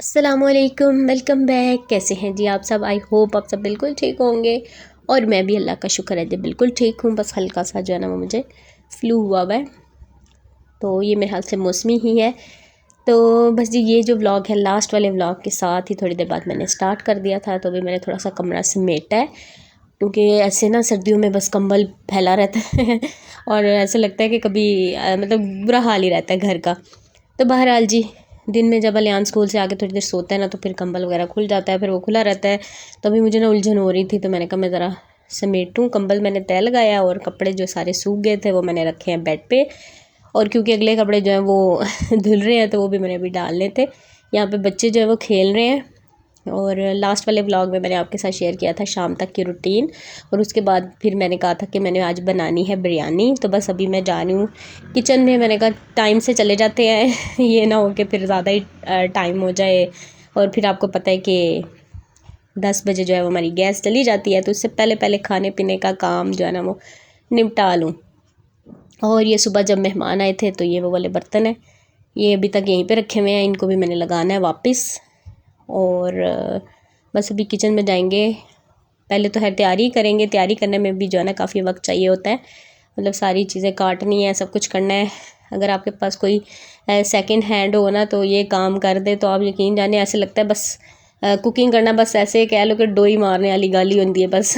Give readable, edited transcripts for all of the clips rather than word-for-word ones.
अस्सलामुअलैकुम, welcome back. कैसे हैं जी आप सब? आई होप आप सब बिल्कुल ठीक होंगे और मैं भी अल्लाह का शुक्र है जी बिल्कुल ठीक हूँ। बस हल्का सा जो है ना वो मुझे फ्लू हुआ है, तो ये मेरे ख्याल से मौसमी ही है। तो बस जी ये जो व्लॉग है लास्ट वाले व्लॉग के साथ ही थोड़ी देर बाद मैंने स्टार्ट कर दिया था। तो अभी मैंने थोड़ा सा कमरा समेटा है क्योंकि ऐसे ना सर्दियों में बस कंबल फैला रहता है और ऐसा लगता है कि कभी मतलब बुरा हाल ही रहता है घर का। तो बहरहाल जी दिन में जब अलियान स्कूल से आके थोड़ी देर सोता है ना तो फिर कंबल वगैरह खुल जाता है, फिर वो खुला रहता है। तो अभी मुझे ना उलझन हो रही थी तो मैंने कहा मैं ज़रा समेटूँ। कंबल मैंने तय लगाया और कपड़े जो सारे सूख गए थे वो मैंने रखे हैं बेड पे। और क्योंकि अगले कपड़े जो हैं वो धुल रहे हैं तो वो भी मैंने अभी डालने थे। यहाँ पे बच्चे जो है वो खेल रहे हैं। और लास्ट वाले व्लॉग में मैंने आपके साथ शेयर किया था शाम तक की रूटीन, और उसके बाद फिर मैंने कहा था कि मैंने आज बनानी है बिरयानी। तो बस अभी मैं जा रही हूँ किचन में। मैंने कहा टाइम से चले जाते हैं ये ना हो कि फिर ज़्यादा ही टाइम हो जाए। और फिर आपको पता है कि 10 बजे जो है वो हमारी गैस चली जाती है, तो उससे पहले पहले खाने पीने का काम जो है ना वो निपटा लूँ। और ये सुबह जब मेहमान आए थे तो ये वो वाले बर्तन हैं, ये अभी तक यहीं पे रखे हुए हैं, इनको भी मैंने लगाना है वापस। और बस अभी किचन में जाएंगे। पहले तो है तैयारी करेंगे, तैयारी करने में भी जो है ना काफ़ी वक्त चाहिए होता है। मतलब सारी चीज़ें काटनी है, सब कुछ करना है। अगर आपके पास कोई सेकंड हैंड हो ना तो ये काम कर दे तो आप यकीन जाने ऐसे लगता है बस कुकिंग करना बस ऐसे कह लो कि डोई मारने वाली गाली होती है बस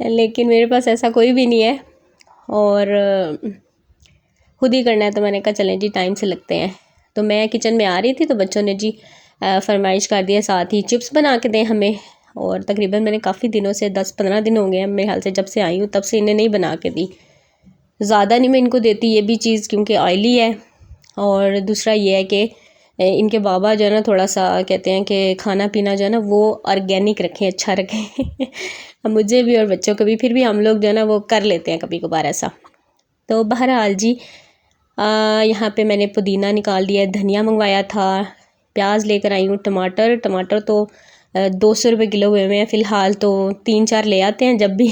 लेकिन मेरे पास ऐसा कोई भी नहीं है और खुद ही करना है। तो मैंने कहा चलें जी टाइम से लगते हैं। तो मैं किचन में आ रही थी तो बच्चों ने जी फरमाइश कर दिया साथ ही चिप्स बना के दें हमें। और तकरीबन मैंने काफ़ी दिनों से 10-15 दिन हो गए हैं मेरे ख्याल से जब से आई हूँ तब से इन्हें नहीं बना के दी। ज़्यादा नहीं मैं इनको देती ये भी चीज़ क्योंकि ऑयली है। और दूसरा ये है कि इनके बाबा जो है ना थोड़ा सा कहते हैं कि खाना पीना जो है ना वो ऑर्गेनिक रखें, अच्छा रखें मुझे भी और बच्चों को भी। फिर भी हम लोग जो है ना वो कर लेते हैं कभी कभार ऐसा। तो बहरहाल जी यहाँ पे मैंने पुदीना निकाल दिया, धनिया मंगवाया था, प्याज लेकर आई हूँ, टमाटर टमाटर तो 200 रुपये किलो हुए हुए हैं फ़िलहाल। तो 3-4 ले आते हैं जब भी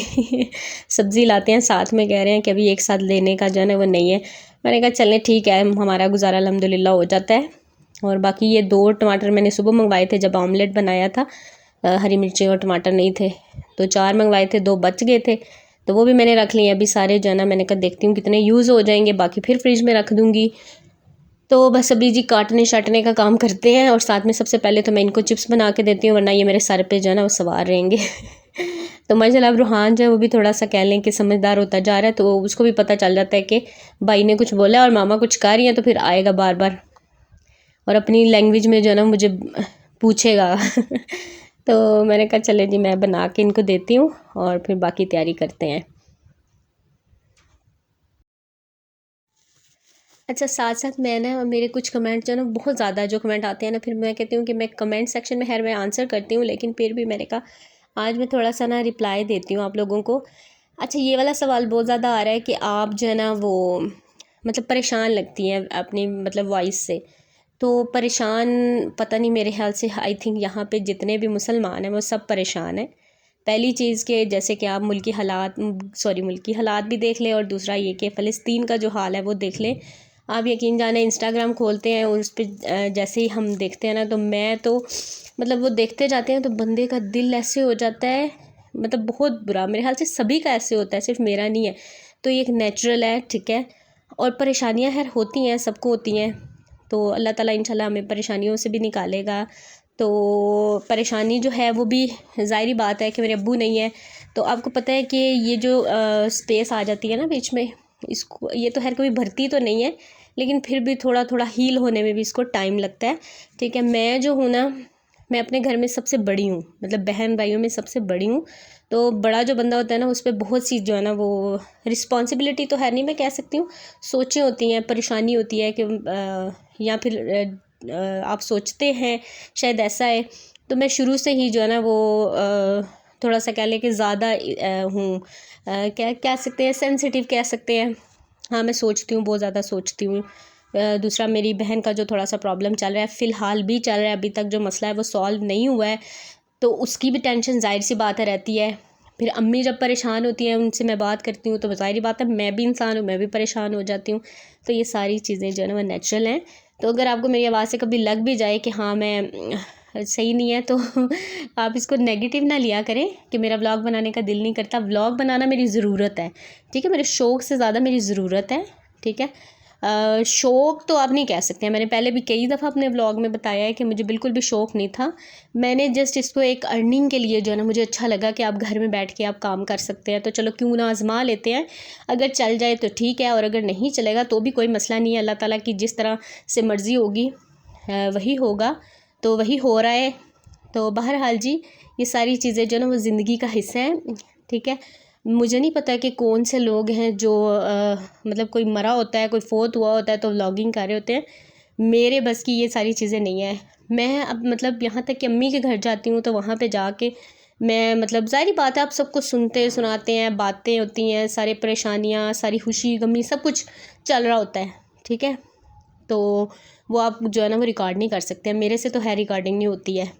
सब्ज़ी लाते हैं, साथ में कह रहे हैं कि अभी एक साथ लेने का जो है ना वो नहीं है। मैंने कहा चलें ठीक है, हमारा गुजारा अल्हम्दुलिल्लाह हो जाता है। और बाकी ये 2 टमाटर मैंने सुबह मंगवाए थे जब ऑमलेट बनाया था, हरी मिर्ची और टमाटर नहीं थे तो 4 मंगवाए थे, 2 बच गए थे तो वो भी मैंने रख लिए। अभी सारे जो है ना मैंने कहा देखती हूँ कितने यूज़ हो जाएंगे, बाकी फिर फ्रिज में रख दूँगी। तो बस अभी जी काटने शाटने का काम करते हैं और साथ में सबसे पहले तो मैं इनको चिप्स बना के देती हूँ वरना ये मेरे सर पे जो है ना वो सवार रहेंगे तो माशाल्लाह अब रूहान जो है वो भी थोड़ा सा कह लें कि समझदार होता जा रहा है, तो उसको भी पता चल जाता है कि भाई ने कुछ बोला और मामा कुछ कह रही हैं तो फिर आएगा बार बार और अपनी लैंग्वेज में जो है ना मुझे पूछेगा तो मैंने कहा चले जी मैं बना के इनको देती हूँ और फिर बाकी तैयारी करते हैं। अच्छा साथ साथ मैं ना मेरे कुछ कमेंट जो है ना बहुत ज़्यादा जो कमेंट आते हैं ना फिर मैं कहती हूँ कि मैं कमेंट सेक्शन में मैं आंसर करती हूँ, लेकिन फिर भी मैंने कहा आज मैं थोड़ा सा ना रिप्लाई देती हूँ आप लोगों को। अच्छा ये वाला सवाल बहुत ज़्यादा आ रहा है कि आप जो है ना वो मतलब परेशान लगती हैं अपनी मतलब वॉइस से। तो परेशान पता नहीं, मेरे ख्याल से आई थिंक यहाँ पे जितने भी मुसलमान हैं वो सब परेशान हैं। पहली चीज़ के जैसे कि आप मुल्की हालात भी देख लें, और दूसरा ये कि फ़लस्तीन का जो हाल है वो देख लें। आप यकीन जाने इंस्टाग्राम खोलते हैं उस पर जैसे ही हम देखते हैं ना तो मैं तो मतलब वो देखते जाते हैं तो बंदे का दिल ऐसे हो जाता है, मतलब बहुत बुरा। मेरे ख्याल से सभी का ऐसे होता है, सिर्फ मेरा नहीं है। तो ये एक नेचुरल है, ठीक है। और परेशानियां खैर होती हैं, सबको होती हैं। तो अल्लाह ताला इंशाल्लाह हमें परेशानियों से भी निकालेगा। तो परेशानी जो है वो भी ज़ाहिरी बात है कि मेरे अब्बू नहीं है। तो आपको पता है कि ये जो स्पेस आ जाती है ना बीच में, इसको ये तो खैर कोई भरती तो नहीं है लेकिन फिर भी थोड़ा थोड़ा हील होने में भी इसको टाइम लगता है, ठीक है। मैं जो हूँ ना मैं अपने घर में सबसे बड़ी हूँ, मतलब बहन भाइयों में सबसे बड़ी हूँ। तो बड़ा जो बंदा होता है ना उस पर बहुत सी जो है ना वो रिस्पॉन्सिबिलिटी तो है नहीं मैं कह सकती हूँ, सोचें होती हैं, परेशानी होती है कि या फिर आप सोचते हैं शायद ऐसा है। तो मैं शुरू से ही जो है ना वो थोड़ा सा कह लें कि ज़्यादा हूँ, क्या कह सकते हैं, सेंसिटिव कह सकते हैं। हाँ मैं सोचती हूँ, बहुत ज़्यादा सोचती हूँ। दूसरा मेरी बहन का जो थोड़ा सा प्रॉब्लम चल रहा है, फ़िलहाल भी चल रहा है, अभी तक जो मसला है वो सॉल्व नहीं हुआ है, तो उसकी भी टेंशन ज़ाहिर सी बात है रहती है। फिर अम्मी जब परेशान होती हैं उनसे मैं बात करती हूँ तो ज़ाहिर बात है मैं भी इंसान हूँ, मैं भी परेशान हो जाती हूँ। तो ये सारी चीज़ें जो है ना वो नेचुरल हैं। तो अगर आपको मेरी आवाज़ से कभी लग भी जाए कि हाँ मैं सही नहीं है, तो आप इसको नेगेटिव ना लिया करें कि मेरा व्लॉग बनाने का दिल नहीं करता। व्लॉग बनाना मेरी ज़रूरत है, ठीक है, मेरे शौक़ से ज़्यादा मेरी ज़रूरत है, ठीक है। शौक़ तो आप नहीं कह सकते हैं, मैंने पहले भी कई दफ़ा अपने व्लॉग में बताया है कि मुझे बिल्कुल भी शौक़ नहीं था। मैंने जस्ट इसको एक अर्निंग के लिए जो है ना, मुझे अच्छा लगा कि आप घर में बैठ के आप काम कर सकते हैं, तो चलो क्यों ना आज़मा लेते हैं। अगर चल जाए तो ठीक है, और अगर नहीं चलेगा तो भी कोई मसला नहीं है। अल्लाह ताला की जिस तरह से मर्ज़ी होगी वही होगा, तो वही हो रहा है। तो बहरहाल जी, ये सारी चीज़ें जो ना वो ज़िंदगी का हिस्सा है, ठीक है। मुझे नहीं पता कि कौन से लोग हैं जो मतलब कोई मरा होता है, कोई फोत हुआ होता है तो व्लॉगिंग कर रहे होते हैं। मेरे बस की ये सारी चीज़ें नहीं है। मैं अब मतलब यहाँ तक कि अम्मी के घर जाती हूँ तो वहाँ पे जाके मैं मतलब ज़ाहिर बात है आप सबको सुनते सुनाते हैं, बातें होती हैं, सारी परेशानियाँ, सारी खुशी गमी सब कुछ चल रहा होता है, ठीक है। तो वो आप जो है ना वो रिकॉर्ड नहीं कर सकते हैं, मेरे से तो है रिकॉर्डिंग नहीं होती है।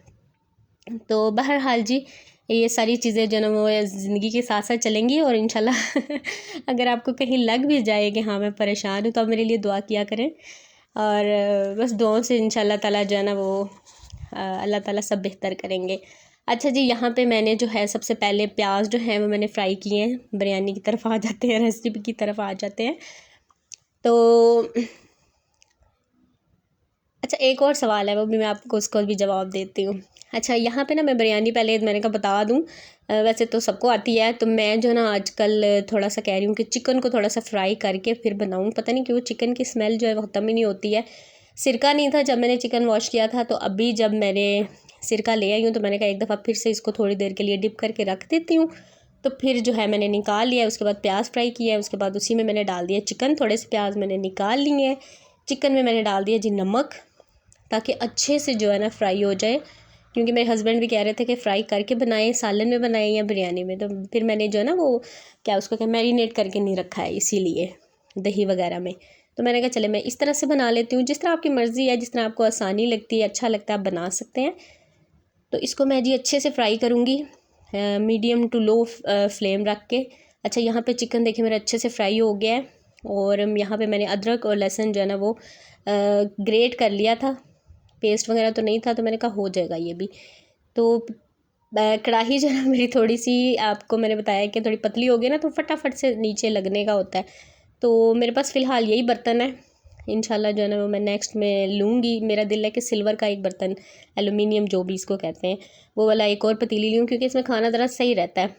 तो बहरहाल जी, ये सारी चीज़ें जो ना वो ज़िंदगी के साथ साथ चलेंगी, और इंशाल्लाह अगर आपको कहीं लग भी जाए कि हाँ मैं परेशान हूँ, तो आप मेरे लिए दुआ किया करें, और बस दुआओं से इंशाल्लाह ताला जो है ना वो अल्लाह ताला सब बेहतर करेंगे। अच्छा जी, यहाँ पे मैंने जो है सबसे पहले प्याज जो है वो मैंने फ्राई किए हैं। बिरयानी की तरफ आ जाते हैं, रेसिपी की तरफ आ जाते हैं। तो अच्छा, एक और सवाल है, वो भी मैं आपको उसको भी जवाब देती हूँ। अच्छा, यहाँ पे ना मैं बिरयानी पहले मैंने कहा बता दूँ, वैसे तो सबको आती है, तो मैं जो ना आजकल थोड़ा सा कह रही हूँ कि चिकन को थोड़ा सा फ्राई करके फिर बनाऊँ। पता नहीं क्यों चिकन की स्मेल जो है वो ख़त्म ही नहीं होती है। सिरका नहीं था जब मैंने चिकन वॉश किया था, तो अभी जब मैंने सिरका ले आई हूँ तो मैंने कहा एक दफ़ा फिर से इसको थोड़ी देर के लिए डिप करके रख देती हूँ। तो फिर जो है मैंने निकाल लिया, उसके बाद प्याज फ्राई किया है, उसके बाद उसी में मैंने डाल दिया चिकन। थोड़े से प्याज मैंने निकाल लिए हैं, चिकन में मैंने डाल दिया जी नमक, ताकि अच्छे से जो है ना फ्राई हो जाए, क्योंकि मेरे हस्बैंड भी कह रहे थे कि फ्राई करके बनाएं, सालन में बनाएं या बिरयानी में। तो फिर मैंने जो है ना वो क्या उसको क्या मैरिनेट करके नहीं रखा है, इसीलिए दही वगैरह में। तो मैंने कहा चले मैं इस तरह से बना लेती हूँ, जिस तरह आपकी मर्ज़ी है, जिस तरह आपको आसानी लगती है, अच्छा लगता है, आप बना सकते हैं। तो इसको मैं जी अच्छे से फ्राई करूँगी, मीडियम टू लो फ्लेम रख के। अच्छा, यहाँ पे चिकन देखिए मेरा अच्छे से फ्राई हो गया है, और यहाँ पे मैंने अदरक और लहसुन जो है ना वो ग्रेट कर लिया था, पेस्ट वगैरह तो नहीं था, तो मैंने कहा हो जाएगा ये भी। तो कढ़ाई जो है ना मेरी थोड़ी सी, आपको मैंने बताया कि थोड़ी पतली हो गई ना, तो फटाफट से नीचे लगने का होता है। तो मेरे पास फ़िलहाल यही बर्तन है, इंशाल्लाह जो है ना वो मैं नेक्स्ट में लूँगी। मेरा दिल है कि सिल्वर का एक बर्तन, एलुमिनियम जो भी इसको कहते हैं, वो वाला एक और पतीली लूँ, क्योंकि इसमें खाना ज़रा सही रहता है।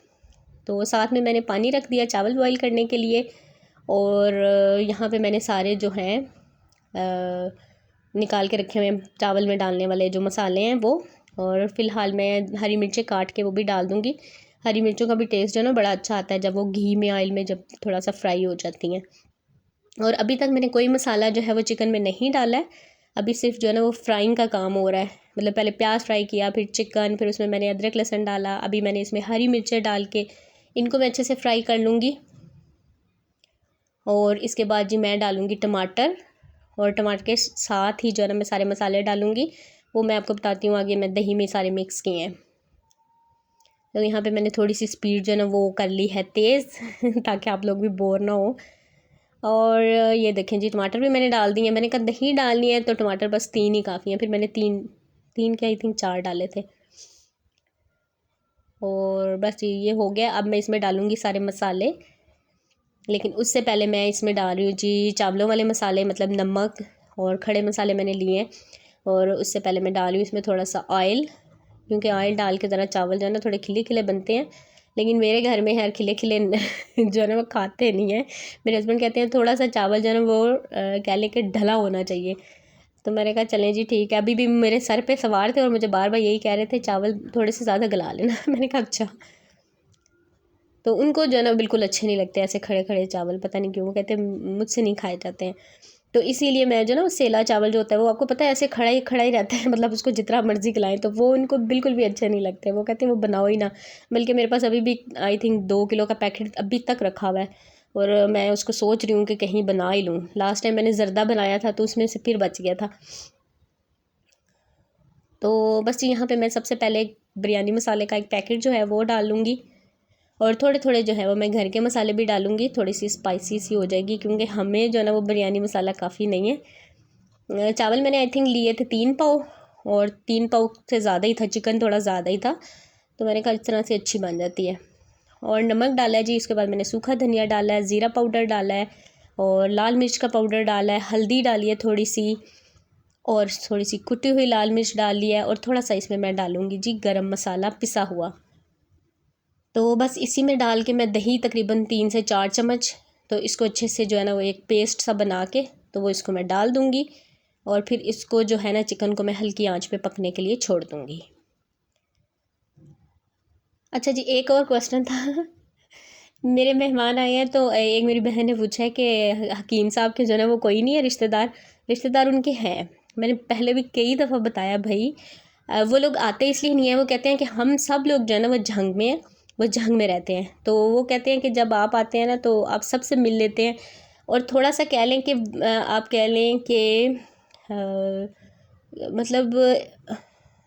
तो साथ में मैंने पानी रख दिया चावल बॉईल करने के लिए, और यहाँ पे मैंने सारे जो हैं निकाल के रखे हुए हैं चावल में डालने वाले जो मसाले हैं वो। और फ़िलहाल मैं हरी मिर्चें काट के वो भी डाल दूँगी। हरी मिर्चों का भी टेस्ट जो है ना बड़ा अच्छा आता है जब वो घी में, ऑयल में जब थोड़ा सा फ्राई हो जाती हैं। और अभी तक मैंने कोई मसाला जो है वो चिकन में नहीं डाला है, अभी सिर्फ जो है ना वो फ्राइंग का काम हो रहा है। मतलब पहले प्याज फ्राई किया, फिर चिकन, फिर उसमें मैंने अदरक लहसुन डाला, अभी मैंने इसमें हरी मिर्चें डाल के इनको मैं अच्छे से फ्राई कर लूँगी। और इसके बाद जी मैं डालूँगी टमाटर, और टमाटर के साथ ही जो है ना मैं सारे मसाले डालूँगी, वो मैं आपको बताती हूँ आगे। मैं दही में सारे मिक्स किए हैं। तो यहाँ पे मैंने थोड़ी सी स्पीड जो है ना वो कर ली है तेज़ ताकि आप लोग भी बोर ना हो। और ये देखें जी टमाटर भी मैंने डाल दिए हैं। मैंने कहा दही डालनी है तो टमाटर बस 3 ही काफ़ी हैं, फिर मैंने तीन क्या आई थिंक 4 डाले थे। और बस ये हो गया। अब मैं इसमें डालूँगी सारे मसाले, लेकिन उससे पहले मैं इसमें डाल रही हूँ जी चावलों वाले मसाले, मतलब नमक और खड़े मसाले मैंने लिए हैं। और उससे पहले मैं डाल रही हूँ इसमें थोड़ा सा ऑयल, क्योंकि ऑयल डाल के ज़रा चावल जो है ना थोड़े खिले खिले बनते हैं। लेकिन मेरे घर में यार खिले खिले जो है ना वो खाते नहीं हैं। मेरे हस्बैंड कहते हैं थोड़ा सा चावल जो है ना वो कह लें कि ढला होना चाहिए। तो मैंने कहा चलें जी ठीक है। अभी भी मेरे सर पे सवार थे और मुझे बार बार यही कह रहे थे चावल थोड़े से ज़्यादा गला लेना मैंने कहा अच्छा। तो उनको जो है ना बिल्कुल अच्छे नहीं लगते ऐसे खड़े खड़े चावल, पता नहीं क्यों, वो कहते हैं मुझसे नहीं खाए जाते हैं। तो इसीलिए मैं जो ना सेला चावल जो होता है वो आपको पता है ऐसे खड़ा ही रहता है, मतलब उसको जितना मर्जी खिलाएं तो वो उनको बिल्कुल भी अच्छे नहीं लगते। वो कहते हैं वो बनाओ ही ना। बल्कि मेरे पास अभी भी आई थिंक 2 किलो का पैकेट अभी तक रखा हुआ है, और मैं उसको सोच रही हूँ कि कहीं बना ही लूँ। लास्ट टाइम मैंने ज़र्दा बनाया था तो उसमें से फिर बच गया था। तो बस यहाँ पे मैं सबसे पहले बिरयानी मसाले का एक पैकेट जो है वो डाल लूँगी, और थोड़े थोड़े जो है वो मैं घर के मसाले भी डालूँगी। थोड़ी सी स्पाइसी सी हो जाएगी, क्योंकि हमें जो है ना वो बिरयानी मसाला काफ़ी नहीं है। चावल मैंने आई थिंक लिए थे 3 पाव, और 3 पाव से ज़्यादा ही था, चिकन थोड़ा ज़्यादा ही था, तो मैंने कहा इस तरह से अच्छी बन जाती है। और नमक डाला है जी, उसके बाद मैंने सूखा धनिया डाला है, ज़ीरा पाउडर डाला है, और लाल मिर्च का पाउडर डाला है, हल्दी डाली है थोड़ी सी, और थोड़ी सी कुटी हुई लाल मिर्च डाल ली है, और थोड़ा सा इसमें मैं डालूँगी जी गरम मसाला पिसा हुआ। तो बस इसी में डाल के मैं दही तकरीबन 3 से 4 चम्मच, तो इसको अच्छे से जो है ना वो एक पेस्ट सा बना के तो वो इसको मैं डाल दूँगी, और फिर इसको जो है ना चिकन को मैं हल्की आंच पे पकने के लिए छोड़ दूँगी। अच्छा जी, एक और क्वेश्चन था मेरे मेहमान आए हैं, तो एक मेरी बहन ने पूछा है कि हकीम साहब के जो है ना वो कोई नहीं है रिश्तेदार उनके हैं। मैंने पहले भी कई दफ़ा बताया भाई, वो लोग आते इसलिए नहीं है, वो कहते हैं कि हम सब लोग जो है ना वो झंग में हैं, वो झंग में रहते हैं, तो वो कहते हैं कि जब आप आते हैं ना तो आप सबसे मिल लेते हैं, और थोड़ा सा कह लें कि आप कह लें कि मतलब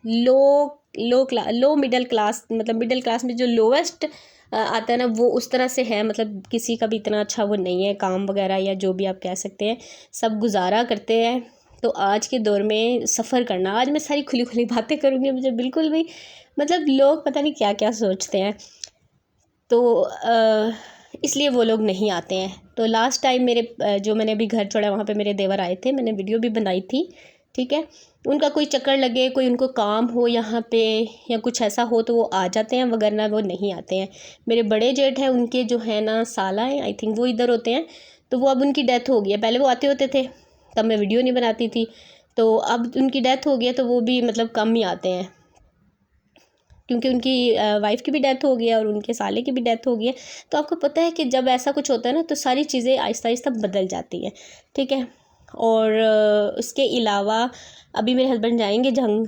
लो लो मिडिल क्लास, मतलब मिडिल क्लास में जो लोवेस्ट आता है ना वो उस तरह से है, मतलब किसी का भी इतना अच्छा वो नहीं है काम वगैरह या जो भी आप कह सकते हैं, सब गुजारा करते हैं। तो आज के दौर में सफ़र करना, आज मैं सारी खुली खुली बातें करूँगी, मुझे बिल्कुल भी मतलब लोग पता नहीं क्या क्या सोचते हैं, तो इसलिए वो लोग नहीं आते हैं। तो लास्ट टाइम मेरे जो मैंने अभी घर छोड़ा वहाँ पे मेरे देवर आए थे, मैंने वीडियो भी बनाई थी, ठीक है। उनका कोई चक्कर लगे, कोई उनको काम हो यहाँ पे या कुछ ऐसा हो तो वो आ जाते हैं, वगरना वो नहीं आते हैं। मेरे बड़े जेठ हैं, उनके जो है ना साला हैं, आई थिंक वो इधर होते हैं, तो वो अब उनकी डेथ हो गई है। पहले वो आते होते थे तब मैं वीडियो नहीं बनाती थी, तो अब उनकी डेथ हो गई है, तो वो भी मतलब कम ही आते हैं, क्योंकि उनकी वाइफ़ की भी डेथ हो गई है और उनके साले की भी डेथ हो गई है। तो आपको पता है कि जब ऐसा कुछ होता है ना तो सारी चीज़ें आहिस्ता आहिस्ता बदल जाती हैं, ठीक है। और उसके अलावा अभी मेरे हस्बैंड जाएंगे जंग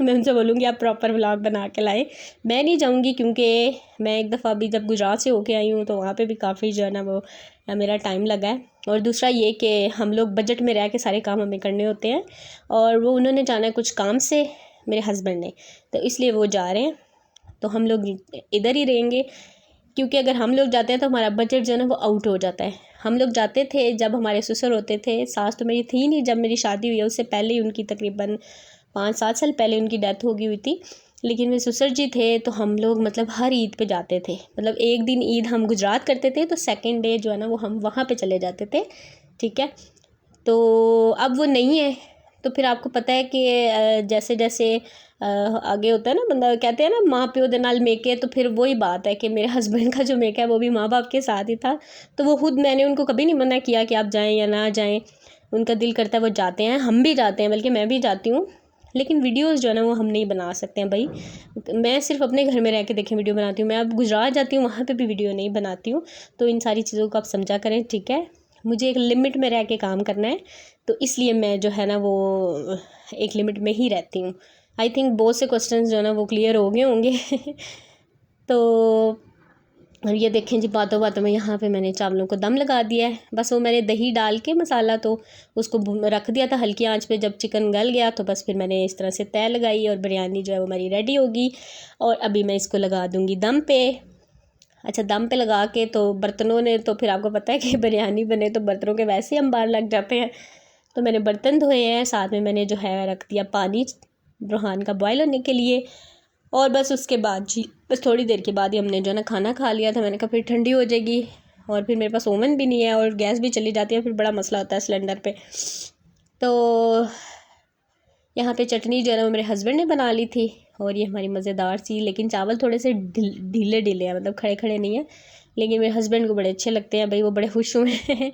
मैं उनसे बोलूँगी आप प्रॉपर व्लॉग बना के लाएं। मैं नहीं जाऊँगी क्योंकि मैं एक दफ़ा अभी जब गुजरात से होके आई हूँ तो वहाँ पे भी काफ़ी जो है ना वो मेरा टाइम लगा है, और दूसरा ये कि हम लोग बजट में रह के सारे काम हमें करने होते हैं, और वो उन्होंने जाना है कुछ काम से मेरे हस्बैंड ने, तो इसलिए वो जा रहे हैं, तो हम लोग इधर ही रहेंगे, क्योंकि अगर हम लोग जाते हैं तो हमारा बजट जो है ना वो आउट हो जाता है। हम लोग जाते थे जब हमारे ससुर होते थे, सास तो मेरी थी नहीं जब मेरी शादी हुई है, उससे पहले ही उनकी तकरीबन 5-7 साल पहले उनकी डेथ हो गई हुई थी, लेकिन मेरे ससुर जी थे तो हम लोग मतलब हर ईद पे जाते थे, मतलब एक दिन ईद हम गुजरात करते थे तो सेकेंड डे जो है ना वो हम वहाँ पे चले जाते थे, ठीक है। तो अब वो नहीं है, तो फिर आपको पता है कि जैसे जैसे आगे होता है ना, बंदा कहते हैं ना माँ प्यो दे नाल मेके, तो फिर वही बात है कि मेरे हस्बैंड का जो मेका है वो भी माँ बाप के साथ ही था, तो वो खुद मैंने उनको कभी नहीं मना किया कि आप जाएं या ना जाएं, उनका दिल करता है वो जाते हैं, हम भी जाते हैं, बल्कि मैं भी जाती हूँ, लेकिन वीडियोस जो है ना वो हम नहीं बना सकते हैं भाई। मैं सिर्फ अपने घर में रह के देखें वीडियो बनाती हूँ, मैं अब गुजरात जाती हूँ वहाँ पे भी वीडियो नहीं बनाती हूँ, तो इन सारी चीज़ों को आप समझा करें, ठीक है। मुझे एक लिमिट में रह के काम करना है, तो इसलिए मैं जो है ना वो एक लिमिट में ही रहती हूँ। आई थिंक बहुत से क्वेश्चंस जो है ना वो क्लियर हो गए होंगे तो और ये देखें जी, बातों बातों में यहाँ पे मैंने चावलों को दम लगा दिया है, बस वो मैंने दही डाल के मसाला तो उसको रख दिया था हल्की आंच पे, जब चिकन गल गया तो बस फिर मैंने इस तरह से तय लगाई और बिरयानी जो है वो मेरी रेडी होगी, और अभी मैं इसको लगा दूँगी दम पे। अच्छा, दम पे लगा के तो बर्तनों ने तो फिर आपको पता है कि बिरयानी बने तो बर्तनों के वैसे ही अंबार लग जाते हैं, तो मैंने बर्तन धोए हैं, साथ में मैंने जो है रख दिया पानी रूहान का बॉयल होने के लिए, और बस उसके बाद जी बस थोड़ी देर के बाद ही हमने जो है ना खाना खा लिया था। मैंने कहा फिर ठंडी हो जाएगी, और फिर मेरे पास ओवन भी नहीं है और गैस भी चली जाती है, फिर बड़ा मसला होता है सिलेंडर पे। तो यहाँ पे चटनी जो है ना वो मेरे हस्बैंड ने बना ली थी, और ये हमारी मज़ेदार सी, लेकिन चावल थोड़े से ढीले ढीले हैं, मतलब खड़े खड़े नहीं है, लेकिन मेरे हस्बैंड को बड़े अच्छे लगते हैं भाई, वो बड़े खुश हुए हैं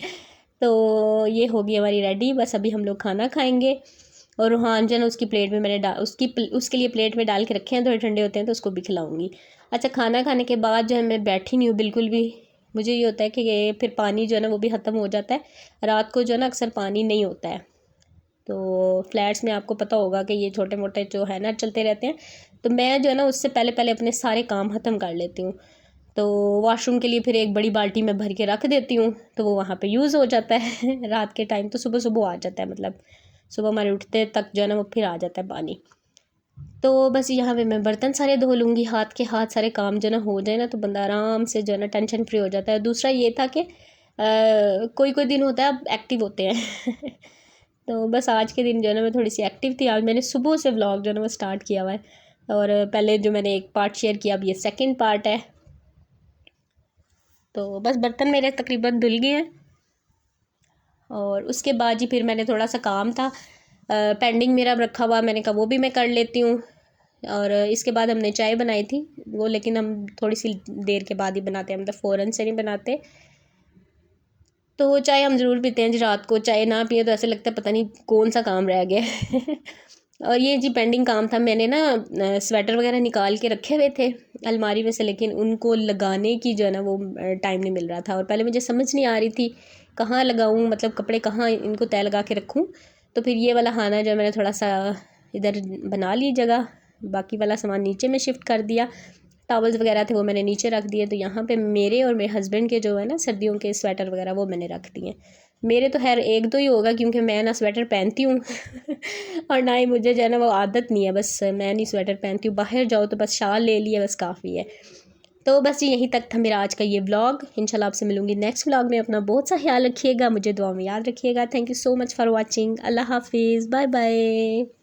तो ये होगी हमारी रेडी, बस अभी हम लोग खाना खाएंगे। और रूहान जो है ना उसकी प्लेट में मैंने उसके लिए प्लेट में डाल के रखे हैं, थोड़े ठंडे होते हैं तो उसको भी खिलाऊंगी। अच्छा, खाना खाने के बाद जो है मैं बैठी नहीं हूँ बिल्कुल भी, मुझे ये होता है कि ये फिर पानी जो है ना वो भी ख़त्म हो जाता है, रात को जो है ना अक्सर पानी नहीं होता है, तो फ्लैट्स में आपको पता होगा कि ये छोटे मोटे जो है ना चलते रहते हैं, तो मैं जो है ना उससे पहले पहले अपने सारे काम ख़त्म कर लेती हूँ। तो वॉशरूम के लिए फिर एक बड़ी बाल्टी में भर के रख देती हूँ, तो वो वहाँ पे यूज़ हो जाता है रात के टाइम, तो सुबह सुबह आ जाता है, मतलब सुबह हमारे उठते तक जो है ना वो फिर आ जाता है पानी। तो बस यहाँ पे मैं बर्तन सारे धो लूँगी, हाथ के हाथ सारे काम जो ना हो जाए ना तो बंदा आराम से जो है ना टेंशन फ्री हो जाता है। दूसरा ये था कि कोई कोई दिन होता है आप एक्टिव होते हैं तो बस आज के दिन जो है ना मैं थोड़ी सी एक्टिव थी। आज मैंने सुबह से व्लॉग जो है ना वो स्टार्ट किया हुआ है, और पहले जो मैंने एक पार्ट शेयर किया, अब ये सेकंड पार्ट है। तो बस बर्तन मेरे तकरीबन धुल गए हैं, और उसके बाद ही फिर मैंने थोड़ा सा काम था पेंडिंग मेरा रखा हुआ, मैंने कहा वो भी मैं कर लेती हूँ। और इसके बाद हमने चाय बनाई थी वो, लेकिन हम थोड़ी सी देर के बाद ही बनाते हैं, मतलब फ़ौरन से नहीं बनाते। तो चाय हम ज़रूर पीते हैं जी, रात को चाय ना पिए तो ऐसे लगता है पता नहीं कौन सा काम रह गया है। और ये जी पेंडिंग काम था, मैंने ना स्वेटर वगैरह निकाल के रखे हुए थे अलमारी में से, लेकिन उनको लगाने की जो है ना वो टाइम नहीं मिल रहा था, और पहले मुझे समझ नहीं आ रही थी कहाँ लगाऊँ, मतलब कपड़े कहाँ इनको तय लगा के रखूँ। तो फिर ये वाला खाना जो है मैंने थोड़ा सा इधर बना ली जगह, बाकी वाला सामान नीचे में शिफ्ट कर दिया। टॉवल्स वगैरह थे वो मैंने नीचे रख दिए, तो यहाँ पे मेरे और मेरे हस्बैंड के जो है ना सर्दियों के स्वेटर वगैरह वो मैंने रख दिए। मेरे तो खैर एक दो ही होगा, क्योंकि मैं ना स्वेटर पहनती हूँ और ना ही मुझे जो है ना वो आदत नहीं है, बस मैं नहीं स्वेटर पहनती हूँ, बाहर जाओ तो बस शाल ले लिया बस काफ़ी है। तो बस यहीं तक था मेरा आज का ये व्लॉग। इंशाल्लाह आपसे मिलूंगी नेक्स्ट व्लॉग में। अपना बहुत सा ख्याल रखिएगा, मुझे दुआ में याद रखिएगा। Thank you so much for watching. अल्लाह हाफिज़, बाय बाय।